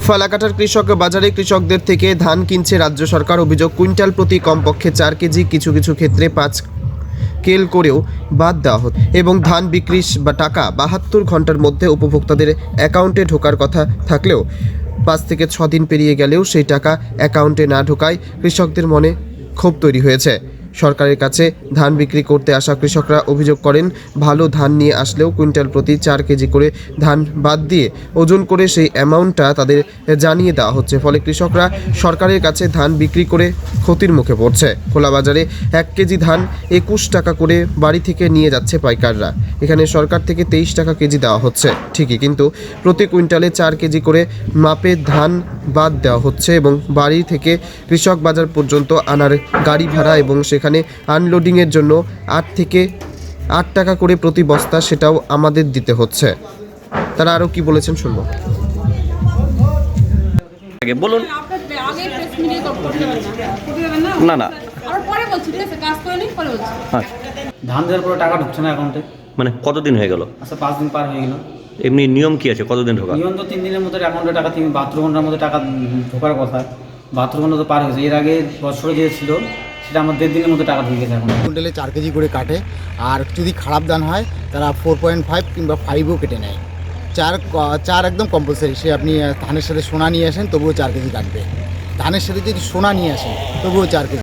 ফালাকাটার কৃষক বাজারে কৃষকদের থেকে ধান কিনছে রাজ্য সরকার। অভিযোগ, কুইন্টাল প্রতি কমপক্ষে 4 কেজি, কিছু কিছু ক্ষেত্রে 5 কেল করেও বাদ দেওয়া হতো এবং ধান বিক্রির টাকা 72 ঘন্টার মধ্যে উপভোক্তাদের অ্যাকাউন্টে ঢোকার কথা থাকলেও 5 থেকে 6 দিন পেরিয়ে গেলেও সেই টাকা অ্যাকাউন্টে না ঢোকায় কৃষকদের মনে ক্ষোভ তৈরি হয়েছে। সরকারের কাছে ধান বিক্রি করতে আসা কৃষকরা অভিযোগ করেন, ভালো ধান নিয়ে আসলেও কুইন্টাল প্রতি 4 কেজি করে ধান বাদ দিয়ে ওজন করে সেই অ্যামাউন্টটা তাদের জানিয়ে দেওয়া হচ্ছে। ফলে কৃষকরা সরকারের কাছে ধান বিক্রি করে ক্ষতির মুখে পড়ছে। খোলা বাজারে 1 কেজি ধান 21 টাকা করে বাড়ি থেকে নিয়ে যাচ্ছে পাইকাররা। এখানে সরকার থেকে 23 টাকা কেজি দেওয়া হচ্ছে ঠিকই, কিন্তু প্রতি কুইন্টালে 4 কেজি করে মাপে ধান বাদ দেওয়া হচ্ছে এবং বাড়ি থেকে কৃষক বাজার পর্যন্ত আনার গাড়ি ভাড়া এবং সেখানে আনলোডিংয়ের জন্য 8 থেকে 8 টাকা করে প্রতি বস্তা, সেটাও আমাদের দিতে হচ্ছে। তারা আরও কি বলেছেন শুনবো। আগে বলুন। না না আচ্ছা, ধান দেওয়ার পরে টাকা ঢুকছে না অ্যাকাউন্টে। মানে কতদিন হয়ে গেল? আচ্ছা 5 দিন পার হয়ে গেল। এমনি নিয়ম কি আছে, কতদিন ঢোকা? নিয়ম তো 3 দিনের মধ্যে অ্যাকাউন্টে টাকা 72 ঘন্টার মধ্যে টাকা ঢোকার কথা। 72 ঘন্টা তো পার হয়েছে। এর আগে বছরে যে ছিল সেটা আমার 1.5 দিনের মধ্যে টাকা ঢুকে গেছে এখন। কুইন্টালে 4 কেজি করে কাটে, আর যদি খারাপ ধান হয় তারা 4.5 কিংবা 5ও কেটে নেয়। চার একদম কম্পালসারি। সে আপনি ধানের সাথে সোনা নিয়ে আসেন তবুও 4 কেজি কাটবে। ধানের সাথে যদি সোনা নিয়ে আসেন তবুও 4 কেজি।